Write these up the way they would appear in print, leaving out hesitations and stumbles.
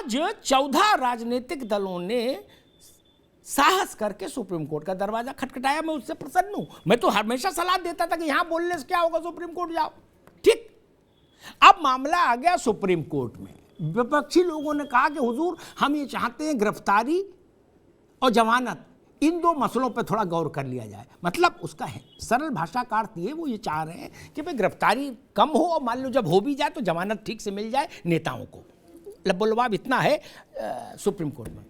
आज 14 राजनीतिक दलों ने साहस करके सुप्रीम कोर्ट का दरवाजा खटखटाया। मैं उससे प्रसन्न हूं। मैं तो हमेशा सलाह देता था कि यहां बोलने से क्या होगा, सुप्रीम कोर्ट जाओ। ठीक, अब मामला आ गया सुप्रीम कोर्ट में। विपक्षी लोगों ने कहा कि हुजूर हम ये चाहते हैं गिरफ्तारी और जमानत, इन दो मसलों पर थोड़ा गौर कर लिया जाए। मतलब उसका है सरल भाषा का अर्थ ये, वो ये चाह रहे हैं कि भाई गिरफ्तारी कम हो और मान लो जब हो भी जाए तो जमानत ठीक से मिल जाए नेताओं को। लबोलवाब इतना है सुप्रीम कोर्ट में।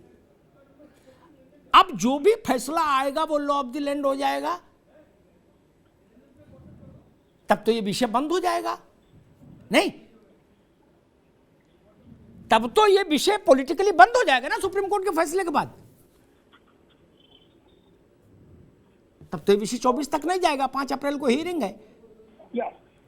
अब जो भी फैसला आएगा वो लॉ ऑफ द लैंड हो जाएगा, तब तो ये विषय बंद हो जाएगा। नहीं, तब तो ये विषय पॉलिटिकली बंद हो जाएगा ना सुप्रीम कोर्ट के फैसले के बाद। तब तो ये विषय 24 तक नहीं जाएगा, 5 अप्रैल को हियरिंग है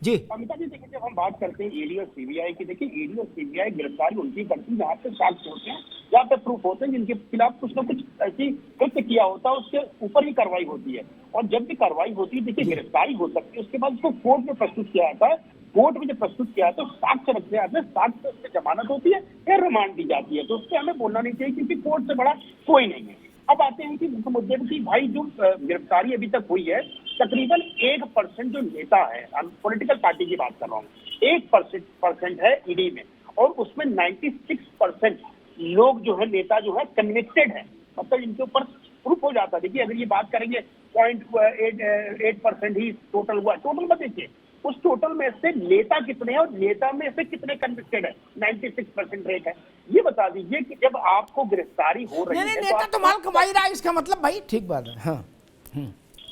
जी। अमिता जी देखिए, जब हम बात करते हैं ईडी और सीबीआई की, देखिए ईडी और सीबीआई गिरफ्तारी उनकी करती है जहाँ पे साक्ष्य होते हैं, जहाँ पे प्रूफ होते हैं, जिनके खिलाफ कुछ ना कुछ ऐसी कृत्य किया होता है, उसके ऊपर ही कार्रवाई होती है। और जब भी कार्रवाई होती है, देखिए गिरफ्तारी हो सकती है, उसके बाद उसको कोर्ट में प्रस्तुत किया जाता है। कोर्ट में जब प्रस्तुत किया तो साक्ष्य रखे जाते हैं, साक्ष्य से जमानत होती है या रिमांड दी जाती है। तो उससे हमें बोलना नहीं चाहिए, क्योंकि कोर्ट से बड़ा कोई नहीं है। अब आते हैं कि मुद्दे की, भाई जो गिरफ्तारी अभी तक हुई है, तकरीबन 1% जो नेता है, पॉलिटिकल पार्टी की बात कर रहा हूँ, 1% है ईडी में, और उसमें 96% लोग जो है, नेता जो है कन्विक्टेड है, मतलब इनके ऊपर प्रूफ हो जाता है। देखिए अगर ये बात करेंगे 0.8% ही टोटल हुआ, टोटल में देखिए उस टोटल में से नेता कितने हैं और नेता में से कितने कन्विक्टेड है, 96% रेट है। ये बता दीजिए कि जब आपको गिरफ्तारी हो रही है, नेता तो माल कमा ही रहा है, इसका मतलब भाई ठीक बात है।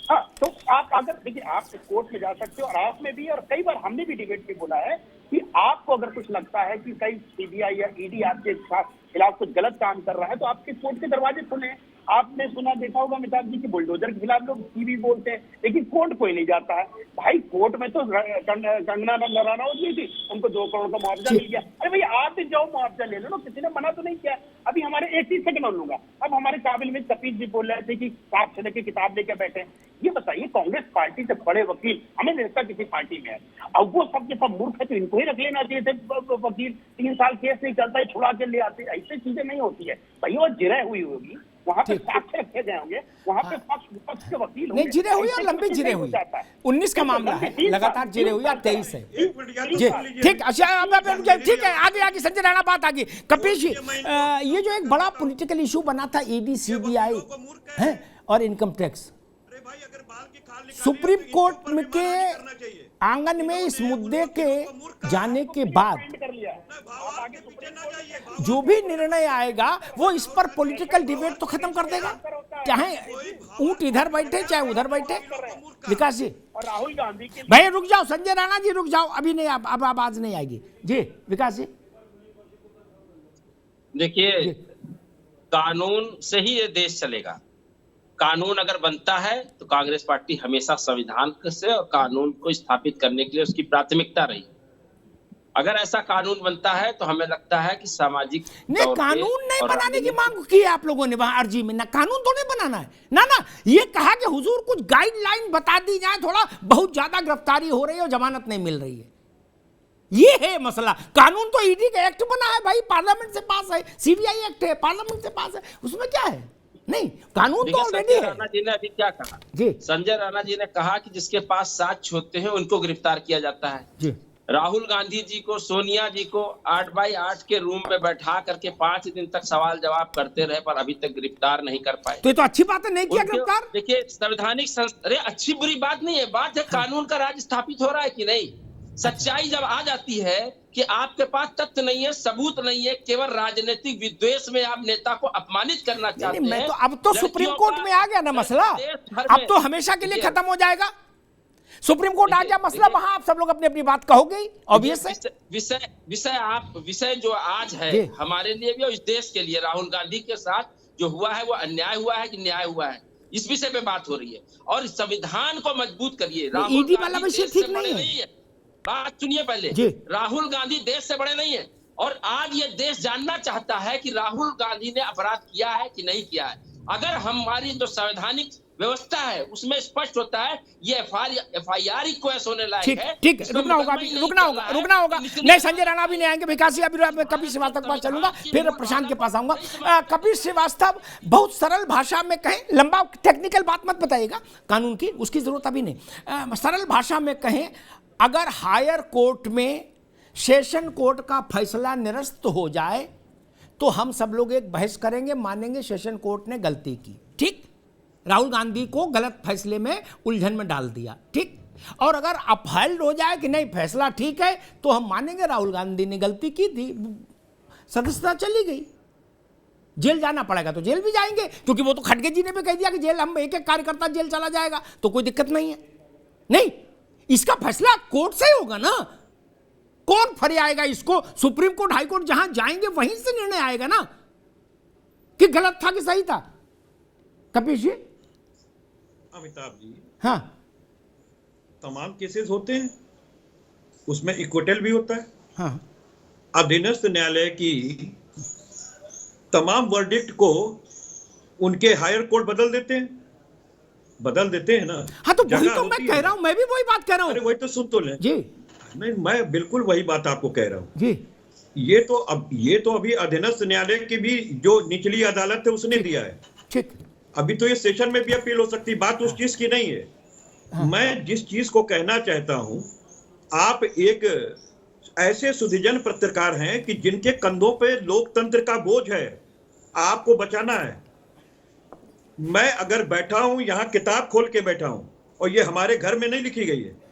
हाँ, तो आप अगर देखिए, आप कोर्ट में जा सकते हो, और आप में भी, और कई बार हमने भी डिबेट में बोला है कि आपको अगर कुछ लगता है कि कहीं सीबीआई या ईडी आपके खिलाफ कुछ गलत काम कर रहा है, तो आपके कोर्ट के दरवाजे खुले हैं। आपने सुना देखा होगा अमिताभ जी की बुलडोजर के खिलाफ लोग टीवी बोलते हैं, लेकिन कोर्ट कोई नहीं जाता है। भाई कोर्ट में तो कंगना रनौत जी थी, उनको 2 करोड़ का मुआवजा मिल गया। अरे भाई आप भी जाओ मुआवजा ले लो ना, किसी ने मना तो नहीं किया। अभी हमारे 80 सेकंड और लूंगा। अब हमारे काबिल में कपिल जी बोल रहे थे कि साक्ष्य लेके किताब लेके बैठे। ये बताइए, कांग्रेस पार्टी से बड़े वकील हमें मिलता किसी पार्टी में है, अब वो सब के सब मूर्ख है, तो इनको ही रख लेना चाहिए थे वकील। 3 साल केस नहीं चलता है, छुड़ा के ले आते, ऐसी चीजें नहीं होती है भाई। वो जिरह हुई होगी, वहाँ पे साक्ष्य रखे गए होंगे, वहाँ पे पक्ष के वकील नहीं, जिरे हुई और लंबी जिरे हुई। 19 का मामला है, लगातार जिरे हुई, अब 23 है जी। ठीक, अच्छा ठीक है, आगे संजय राणा बात आगे। कपिल जी, ये जो एक बड़ा पॉलिटिकल इशू बना था ईडी सीबीआई है और इनकम टैक्स, सुप्रीम कोर्ट में के आंगन में इस मुद्दे के जाने के बाद जो भी निर्णय आएगा वो इस पर पॉलिटिकल डिबेट तो खत्म कर देगा, चाहे ऊंट इधर बैठे चाहे उधर बैठे। विकास जी, राहुल गांधी भाई रुक जाओ, संजय राणा जी रुक जाओ, अभी नहीं, अब आवाज नहीं आएगी जी। विकास जी, देखिए कानून से ही ये देश चलेगा। कानून अगर बनता है तो कांग्रेस पार्टी हमेशा संविधान से और कानून को स्थापित करने के लिए उसकी प्राथमिकता रही। अगर ऐसा कानून बनता है तो हमें लगता है कि सामाजिक नहीं, कानून नहीं बनाने की मांग की है आप लोगों ने वहां अर्जी में, ना कानून तो नहीं बनाना है ना, ये कहा कि हुजूर कुछ गाइडलाइन बता दी जाए, थोड़ा बहुत ज्यादा गिरफ्तारी हो रही है और जमानत नहीं मिल रही है, ये है मसला। कानून तो ईडी का एक्ट बना है भाई, पार्लियामेंट से पास है, सीबीआई एक्ट है, पार्लियामेंट से पास है, उसमें क्या है? नहीं, कानून तो ऑलरेडी है। राणा जी ने अभी क्या कहा जी, संजय राणा जी ने कहा कि जिसके पास साक्ष्य होते हैं उनको गिरफ्तार किया जाता है जी। राहुल गांधी जी को, सोनिया जी को 8x8 के रूम में बैठा करके 5 दिन तक सवाल जवाब करते रहे, पर अभी तक गिरफ्तार नहीं कर पाए। तो ये तो अच्छी बात है, नहीं किया गिरफ्तार। देखिए संवैधानिक अरे अच्छी बुरी बात नहीं है, बात है कानून का राज स्थापित हो रहा है कि नहीं। सच्चाई जब आ जाती है कि आपके पास तथ्य नहीं है, सबूत नहीं है, केवल राजनीतिक विद्वेष में आप नेता को अपमानित करना चाहते हैं। मैं तो अब तो सुप्रीम कोर्ट में आ गया ना मसला, अब तो हमेशा के लिए खत्म हो जाएगा। सुप्रीम कोर्ट आ गया मसला, वहां आप सब लोग अपनी अपनी बात कहोगे, ऑब्वियस है। विषय जो आज है हमारे लिए भी और इस देश के लिए, राहुल गांधी के साथ जो हुआ है वो अन्याय हुआ है कि न्याय हुआ है, इस विषय पे बात हो रही है। और संविधान को मजबूत करिए। ईडी वाला विषय ठीक नहीं है। बात सुनिए पहले, राहुल गांधी देश से बड़े नहीं है, और आज ये देश जानना चाहता है कि राहुल गांधी ने अपराध किया है कि नहीं किया है। अगर हमारी जो संवैधानिक व्यवस्था है उसमें स्पष्ट होता है ये एफआईआर ही क्वेश होने लायक ठीक है। ठीक, इसमें रुकना होगा मुकदमा अभी, ही नहीं रुकना चल होगा रहा है। रुकना होगा। निश्चित नहीं, रूप से संजय राणा भी नहीं आएंगे, विकासी अभी कपिल श्रीवास्तव के पास चलूंगा, फिर प्रशांत के पास आऊंगा। कपिल श्रीवास्तव, बहुत सरल भाषा में कहें, लंबा टेक्निकल बात मत बताइएगा कानून की, उसकी जरूरत अभी नहीं। सरल भाषा में कहें, अगर हायर कोर्ट में सेशन कोर्ट का फैसला निरस्त हो जाए तो हम सब लोग एक बहस करेंगे, मानेंगे सेशन कोर्ट ने गलती की, ठीक, राहुल गांधी को गलत फैसले में उलझन में डाल दिया, ठीक। और अगर अपहाइल्ड हो जाए कि नहीं फैसला ठीक है तो हम मानेंगे राहुल गांधी ने गलती की थी, सदस्यता चली गई, जेल जाना पड़ेगा तो जेल भी जाएंगे, क्योंकि वो तो खड़गे जी ने भी कह दिया कि जेल, हम एक एक कार्यकर्ता जेल चला जाएगा, तो कोई दिक्कत नहीं है। नहीं, इसका फैसला कोर्ट से ही होगा ना, कौन फरियाएगा इसको? सुप्रीम कोर्ट, हाई कोर्ट जहां जाएंगे वहीं से निर्णय आएगा ना कि गलत था कि सही था। कपिल जी, अमिताभ जी, हाँ, तमाम केसेस होते हैं, उसमें इक्विटल भी होता है। हाँ, अधीनस्थ न्यायालय की तमाम वर्डिक्ट को उनके हायर कोर्ट बदल देते हैं ना। हाँ, तो वही जगह तो मैं होती कह है। रहा हूं, मैं भी वही बात कह रहा अरे हूं वही तो सुन तो ले। जी नहीं, मैं बिल्कुल वही बात आपको कह रहा हूँ। जी। ये तो अभी अधीनस्थ न्यायालय की भी जो निचली अदालत है उसने दिया है, ठीक, अभी तो ये सेशन में भी अपील हो सकती है, बात उस चीज की नहीं है। हाँ। मैं जिस चीज को कहना चाहता हूं, आप एक ऐसे सुधिजन पत्रकार हैं कि जिनके कंधों पे लोकतंत्र का बोझ है, आपको बचाना है। मैं अगर बैठा हूं यहां, किताब खोल के बैठा हूं, और ये हमारे घर में नहीं लिखी गई है,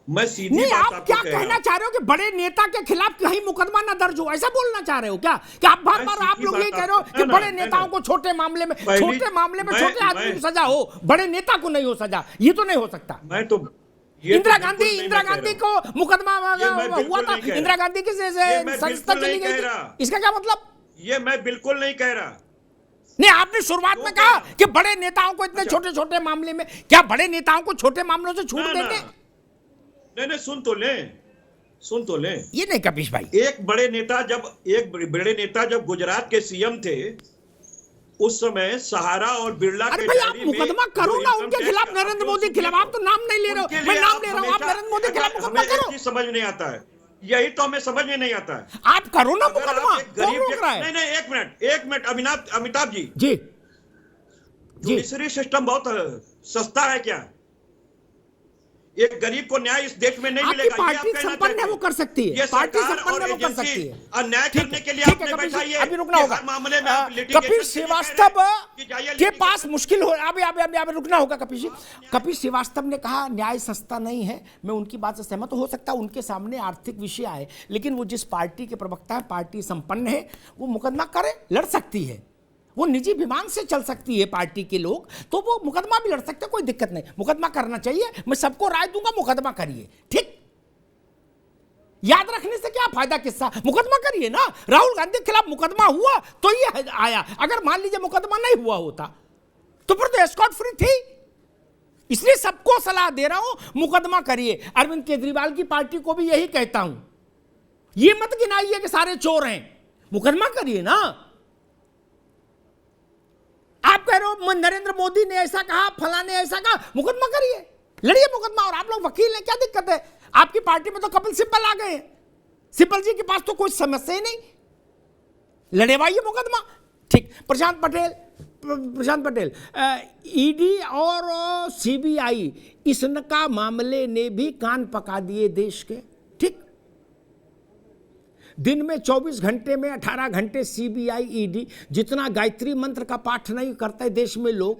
मैं सीधी नहीं, बात आप आपको क्या कह रहा कहना हूं। चाह रहे हो कि बड़े नेता के खिलाफ कहीं मुकदमा ना दर्ज हो, ऐसा बोलना चाह रहे हो क्या? कि आप बार बार आप सीधी लोग बात यही कह रहे हो आपको- कि ना, बड़े ना, नेताओं ना। को छोटे मामले में मैं- छोटे आदमी को सजा हो, बड़े नेता को नहीं हो सजा, ये तो नहीं हो सकता। मैं तो इंदिरा गांधी को मुकदमा ये मैं हुआ बिल्कुल था, नहीं कह रहा। इंदिरा गांधी की ये मैं संस्था बिल्कुल चली नहीं गई कह थी, रहा। इसका क्या मतलब? ये मैं बिल्कुल नहीं कह रहा। नहीं, आपने शुरुआत में क्यों कहा कह रहा? कि बड़े नेताओं को इतने अच्छा। छोटे छोटे मामले में, क्या बड़े नेताओं को छोटे मामलों से छूट ना, देते? ना। नहीं, सुन तो ले। ये नहीं कपिश भाई, एक बड़े नेता जब गुजरात के सीएम थे, उस समय सहारा और बिरला अरे के भाई आप डायरी में मुकदमा करो जो ना इनकम उनके टैक्स खिलाफ, का नरेंद्र जो मोदी के खिलाफ। आप तो नाम नहीं ले रहे हो, उनके मैं लिए नाम आप ले रहा हूं, आप हमेशा- नरेंद्र मोदी के खिलाफ हमें मुकदमा एक करो। चीज समझ में नहीं आता है, यही तो हमें समझ में नहीं आता है। आप करो ना अगर मुकदमा, आप एक कौन गरीब रोक रहा है? नहीं, एक मिनट अमिताभ जी, जी जी, जुडिशरी सिस्टम बहुत सस्ता है क्या? एक गरीब को न्याय इस देश में नहीं आपकी मिलेगा, ये आप पार्टी कहना संपन्न है, चाहते वो हैं। कर सकती है, ये पार्टी सरकार संपन्न और है, वो कर एजेंसी सकती है। अन्याय ठीक करने है, के लिए ठीक है आपने कपिल जी, बैठाइए अभी रुकना कि होगा। हर मामले में आप कपिल litigation श्रीवास्तव कि जाइए के litigation- पास मुश्किल हो, अभी रुकना होगा कपिल जी। कपिल श्रीवास्तव ने कहा न्याय सस्ता नहीं है, मैं उनकी बात से सहमत हो सकता, उनके सामने आर्थिक विषय आए, लेकिन वो जिस पार्टी के प्रवक्ता है, पार्टी संपन्न है, वो मुकदमा करे, लड़ सकती है, वो निजी विमान से चल सकती है पार्टी के लोग, तो वो मुकदमा भी लड़ सकते, कोई दिक्कत नहीं, मुकदमा करना चाहिए, मैं सबको राय दूंगा, मुकदमा करिए, ठीक। याद रखने से क्या फायदा, किस्सा मुकदमा करिए ना। राहुल गांधी के खिलाफ मुकदमा हुआ तो ये आया, अगर मान लीजिए मुकदमा नहीं हुआ होता तो फिर तो एस्कॉर्ट फ्री थी। इसलिए सबको सलाह दे रहा हूं, मुकदमा करिए। अरविंद केजरीवाल की पार्टी को भी यही कहता हूं, ये मत गिनाइए कि सारे चोर हैं, मुकदमा करिए ना। आप कह रहे हो नरेंद्र मोदी ने ऐसा कहा, फलाने ऐसा कहा, मुकदमा करिए, लड़िए मुकदमा। और आप लोग वकील हैं, क्या दिक्कत है? आपकी पार्टी में तो कपिल सिब्बल आ गए हैं, सिब्बल जी के पास तो कोई समस्या ही नहीं, लड़ेवाइए मुकदमा, ठीक। प्रशांत पटेल, ईडी और सीबीआई इसका मामले ने भी कान पका दिए देश के, ठीक। दिन में 24 घंटे में 18 घंटे सीबीआई ईडी, जितना गायत्री मंत्र का पाठ नहीं करते देश में लोग,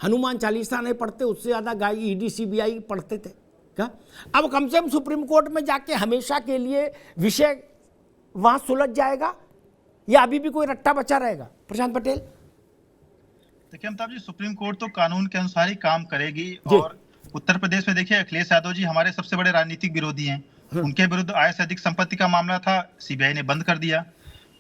हनुमान चालीसा नहीं पढ़ते, उससे ज्यादा ईडी सीबीआई पढ़ते थे क्या? अब कम से कम सुप्रीम कोर्ट में जाके हमेशा के लिए विषय वहां सुलझ जाएगा, या अभी भी कोई रट्टा बचा रहेगा? प्रशांत पटेल, देखिए अमिताभ जी, सुप्रीम कोर्ट तो कानून के अनुसार ही काम करेगी। और उत्तर प्रदेश में देखिए, अखिलेश यादव जी हमारे सबसे बड़े राजनीतिक विरोधी हैं, उनके विरुद्ध आय से अधिक संपत्ति का मामला था, सीबीआई ने बंद कर दिया।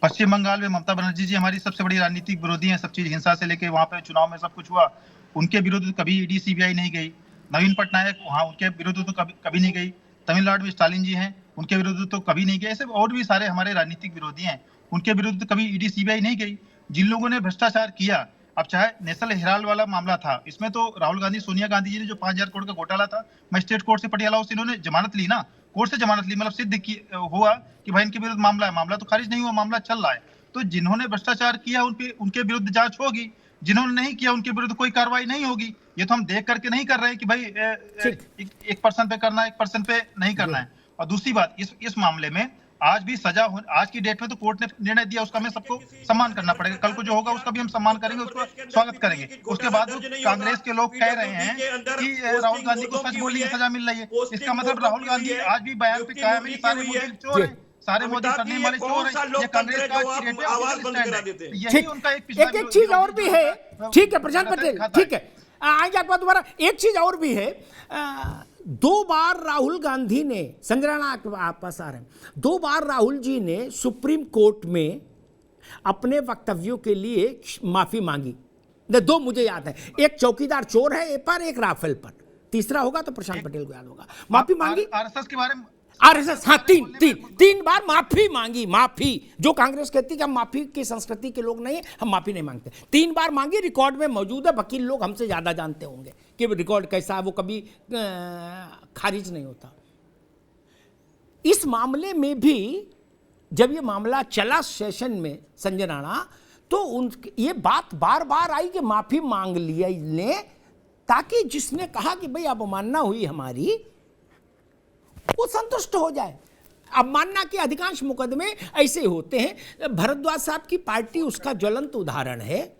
पश्चिम बंगाल में ममता बनर्जी जी हमारी सबसे बड़ी राजनीतिक विरोधी हैं, सब चीज हिंसा से लेके वहां पे चुनाव में सब कुछ हुआ, उनके विरुद्ध कभी ईडी सीबीआई नहीं गई। नवीन पटनायक, वहां उनके विरुद्ध तो कभी नहीं गई। तमिलनाडु में स्टालिन जी हैं, उनके विरुद्ध तो कभी नहीं गए। ऐसे और भी सारे हमारे राजनीतिक विरोधी हैं, उनके विरुद्ध कभी ईडी सीबीआई नहीं गई। जिन लोगों ने भ्रष्टाचार किया, अब चाहे नेशनल हेराल्ड वाला मामला था, इसमें तो राहुल गांधी सोनिया गांधी जी ने जो 5,000 करोड़ का घोटाला था, मजिस्ट्रेट कोर्ट से पटियाला हाउस इन्होंने जमानत ली ना, कोर्ट से जमानत ली, मतलब सिद्ध हुआ कि भाई इनके विरुद्ध मामला है, मामला तो खारिज नहीं हुआ, मामला चल रहा है। तो जिन्होंने भ्रष्टाचार किया उनके विरुद्ध जांच होगी, जिन्होंने नहीं किया उनके विरुद्ध कोई कार्रवाई नहीं होगी। ये तो हम देख करके नहीं कर रहे हैं कि भाई 1% पे करना है, 1% पे नहीं करना है। और दूसरी बात, इस मामले में आज भी सजा हो, आज की डेट में तो कोर्ट ने निर्णय दिया, उसका हमें सबको सम्मान करना पड़ेगा। कल को जो होगा उसका भी हम सम्मान करेंगे, उसको स्वागत करेंगे। उसके बाद कांग्रेस के लोग कह रहे हैं कि राहुल गांधी को सच बोलने की सजा मिल रही है। इसका मतलब राहुल गांधी आज भी बयान पे कायम है कि सारे मोदी चोर हैं, सारे मोदी करने वाले चोर हैं। ये कांग्रेस का यही उनका एक चीज और भी है, ठीक है प्रशांत पटेल, ठीक है, आएंगे आपको दोबारा। एक चीज और भी है, 2 बार राहुल गांधी ने, संजय राणा आप पास आ रहे हैं, 2 बार राहुल जी ने सुप्रीम कोर्ट में अपने वक्तव्यों के लिए माफी मांगी। 2 मुझे याद है, एक चौकीदार चोर है पर, एक राफेल पर, तीसरा होगा तो प्रशांत पटेल को याद होगा। माफी मांगी आरएसएस के बारे में, आरएसएस, हाँ, तीन बार माफी मांगी। माफी जो कांग्रेस कहती है कि हम माफी की संस्कृति के लोग नहीं है, हम माफी नहीं मांगते, 3 बार मांगी, रिकॉर्ड में मौजूद है। वकील लोग हमसे ज्यादा जानते होंगे कि रिकॉर्ड कैसा है, वो कभी खारिज नहीं होता। इस मामले में भी जब ये मामला चला सेशन में संजय राणा, तो ये बात बार बार आई कि माफी मांग लिया ने, ताकि जिसने कहा कि भाई अवमानना हुई हमारी, वो संतुष्ट हो जाए। अवमानना के अधिकांश मुकदमे ऐसे होते हैं। भरद्वाज साहब की पार्टी उसका ज्वलंत उदाहरण है।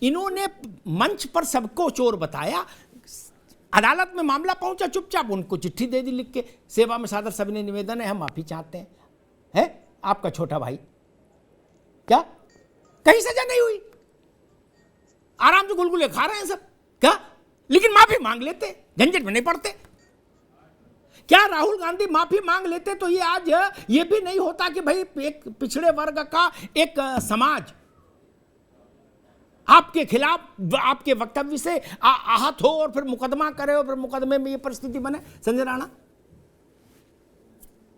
इन्होंने मंच पर सबको चोर बताया, अदालत में मामला पहुंचा, चुपचाप उनको चिट्ठी दे दी लिख के, सेवा में सादर सविनय निवेदन है, हम माफी चाहते हैं। है आपका छोटा भाई, क्या कहीं सजा नहीं हुई, आराम से गुलगुले खा रहे हैं सब, क्या, लेकिन माफी मांग लेते, झंझट में नहीं पड़ते। क्या राहुल गांधी माफी मांग लेते तो ये आज ये भी नहीं होता कि भाई एक पिछड़े वर्ग का एक समाज आपके खिलाफ, आपके वक्तव्य से आहत हो और फिर मुकदमा करे और फिर मुकदमे में ये परिस्थिति बने। संजय राणा,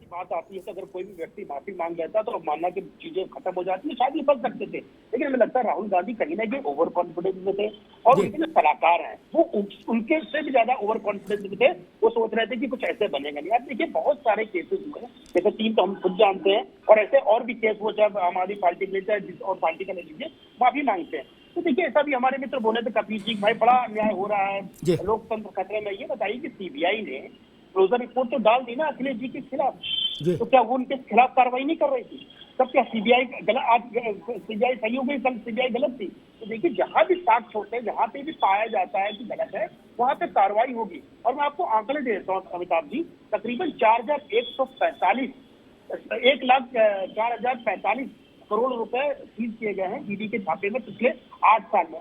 बात आती है तो अगर कोई भी व्यक्ति माफी मांग लेता तो मानना कि चीजें खत्म हो जाती है, शायद ये बच सकते थे। लेकिन हमें लगता है राहुल गांधी कहीं ना कहीं ओवर कॉन्फिडेंस में थे, और उनके जो सलाहकार हैं वो उनके से भी ज्यादा ओवर कॉन्फिडेंस में थे। वो सोच रहे थे कि कुछ ऐसे बनेगा नहीं। आप देखिए बहुत सारे केसेस हुए हैं, जैसे 3 तो हम खुद जानते हैं, और ऐसे और भी केस वो जब आम आदमी पार्टी के चाहे जिस और पार्टी का ले लीजिए माफी मांगते हैं। तो देखिए ऐसा भी हमारे मित्र बोले थे कपिल जी, भाई बड़ा अन्याय हो रहा है, लोकतंत्र खतरे में। ये बताइए कि सीबीआई ने क्लोजर रिपोर्ट तो डाल दी ना अखिलेश जी के खिलाफ, तो क्या वो उनके खिलाफ कार्रवाई नहीं कर रही थी? तब क्या सीबीआई गलत, आज सीबीआई सही हो गई, कल सीबीआई गलत थी? तो देखिए जहां भी साक्ष्य होते हैं, जहां पे भी पाया जाता है कि गलत है, वहां पे कार्रवाई होगी। और मैं आपको आंकड़े दे देता हूँ अमिताभ जी, तकरीबन 4,145 1,04,045 करोड़ रुपए सीज किए गए हैं ईडी के छापे में पिछले 8 साल में।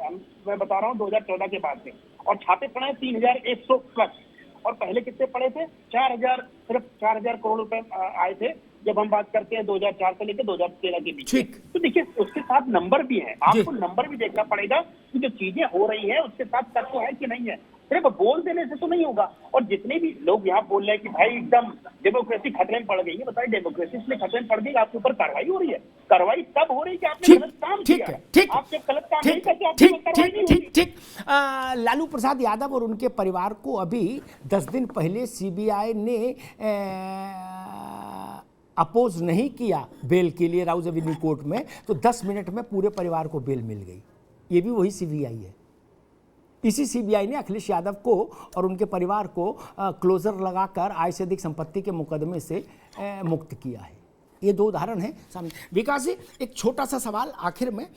मैं बता रहा हूँ 2014 के बाद से, और छापे पड़े हैं 3,100 प्लस। और पहले कितने पड़े थे? 4,000, सिर्फ 4,000 करोड़ रुपए आए थे जब हम बात करते हैं 2004 से लेकर 2013 के बीच। तो देखिए उसके साथ नंबर भी है, आपको नंबर भी देखना पड़ेगा कि जो चीजें हो रही हैं उसके साथ तत्व है कि नहीं है। सिर्फ बोल देने से तो नहीं होगा। और जितने भी लोग यहाँ बोल रहे हैं कि भाई एकदम डेमोक्रेसी खतरे में पड़ गई है, बताइए डेमोक्रेसी इसलिए खतरे में पड़ गई, आपके ऊपर कार्रवाई हो रही है। कार्रवाई तब हो रही है कि आपने गलत काम किया। आप जब गलत काम नहीं करते आपकी कार्रवाई नहीं होगी। ठीक। लालू प्रसाद यादव और उनके परिवार को अभी 10 दिन पहले सीबीआई ने अपोज नहीं किया बेल के लिए राउज एवेन्यू कोर्ट में, तो 10 मिनट में पूरे परिवार को बेल मिल गई। ये भी वही सीबीआई है। इसी सीबीआई ने अखिलेश यादव को और उनके परिवार को क्लोजर लगाकर आय से अधिक संपत्ति के मुकदमे से मुक्त किया है। ये 2 उदाहरण हैं सामने। विकास जी, एक छोटा सा सवाल आखिर में,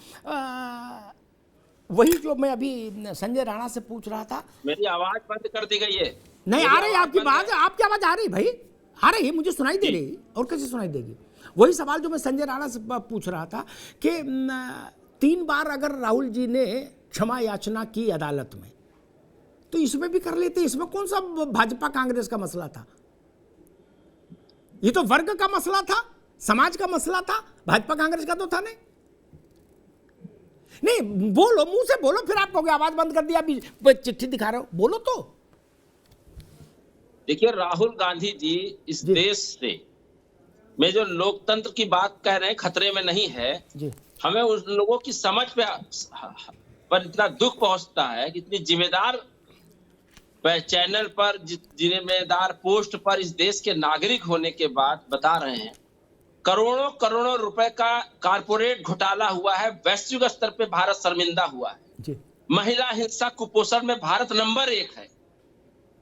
वही जो मैं अभी संजय राणा से पूछ रहा था। मेरी आवाज बंद कर दी गई है। नहीं आ रही आपकी बात, आपकी आवाज आ रही भाई, आ रही है, मुझे सुनाई दे रही, और कैसे सुनाई देगी? वही सवाल जो मैं संजय राणा से पूछ रहा था कि 3 बार अगर राहुल जी ने क्षमा याचना की अदालत में, तो इसमें भी कर लेते। इसमें कौन सा भाजपा कांग्रेस का मसला था? ये तो वर्ग का मसला था, समाज का मसला था, भाजपा कांग्रेस का तो था नहीं। बोलो, मुंह से बोलो, फिर आप कहोगे आवाज बंद कर दिया, अभी चिट्ठी दिखा रहे हो, बोलो तो। देखिए राहुल गांधी जी इस देश से में जो लोकतंत्र की बात कह रहे हैं खतरे में नहीं है जी। हमें उन लोगों की समझ पे पर इतना दुख पहुंचता है कि इतनी जिम्मेदार चैनल पर, जिम्मेदार पोस्ट पर इस देश के नागरिक होने के बाद बता रहे हैं करोड़ों करोड़ों रुपए का कारपोरेट घोटाला हुआ है, वैश्विक स्तर पे भारत शर्मिंदा हुआ है जी। महिला हिंसा कुपोषण में भारत नंबर 1 है।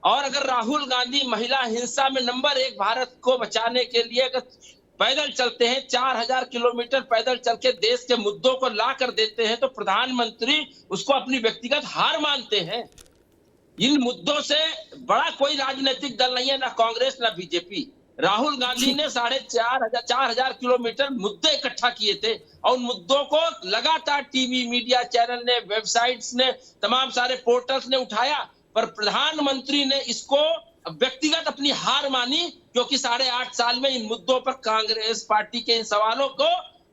और अगर राहुल गांधी महिला हिंसा में नंबर 1 भारत को बचाने के लिए अगर पैदल चलते हैं, 4000 किलोमीटर पैदल चल के देश के मुद्दों को ला कर देते हैं, तो प्रधानमंत्री उसको अपनी व्यक्तिगत हार मानते हैं। इन मुद्दों से बड़ा कोई राजनीतिक दल नहीं है, ना कांग्रेस ना बीजेपी। राहुल गांधी ने 4,500 किलोमीटर मुद्दे इकट्ठा किए थे और उन मुद्दों को लगातार टीवी मीडिया चैनल ने, वेबसाइट्स ने, तमाम सारे पोर्टल्स ने उठाया, पर प्रधानमंत्री ने इसको व्यक्तिगत अपनी हार मानी, क्योंकि 8.5 साल में इन मुद्दों पर कांग्रेस पार्टी के इन सवालों को,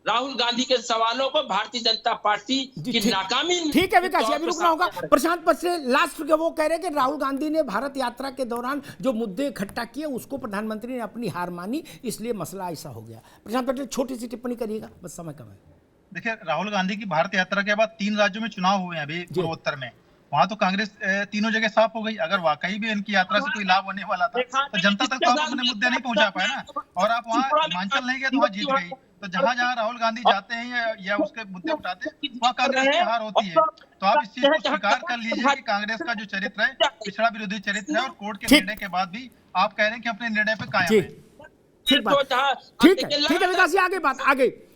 राहुल गांधी के सवालों को भारतीय जनता पार्टी की नाकामी। ठीक है विकास, अभी रुकना होगा। प्रशांत पटेल लास्ट के वो कह रहे हैं कि राहुल गांधी ने भारत यात्रा के दौरान जो मुद्दे इकट्ठा किए उसको प्रधानमंत्री ने अपनी हार मानी, इसलिए मसला ऐसा हो गया। प्रशांत पटेल छोटी सी टिप्पणी करिएगा, बस समय कम है। देखिए, राहुल गांधी की भारत यात्रा के बाद 3 राज्यों में चुनाव हुए हैं अभी पूर्वोत्तर में, वहां तो कांग्रेस तीनों जगह साफ हो गई। अगर वाकई भी इनकी यात्रा से कोई लाभ होने वाला था तो जनता तक तो आप अपने मुद्दे नहीं पहुंचा पाए ना, और आप वहाँ हिमाचल नहीं गए तो वहाँ जीत गई। तो जहां जहां राहुल गांधी जाते हैं या उसके मुद्दे उठाते हैं, वहाँ कांग्रेस की हार होती है। तो आप इस चीज को स्वीकार कर लीजिए कि कांग्रेस का जो चरित्र है पिछड़ा विरोधी चरित्र है, और कोर्ट के निर्णय के बाद भी आप कह रहे हैं कि अपने निर्णय पे कायम है। ठीक है विकास, आगे बात आगे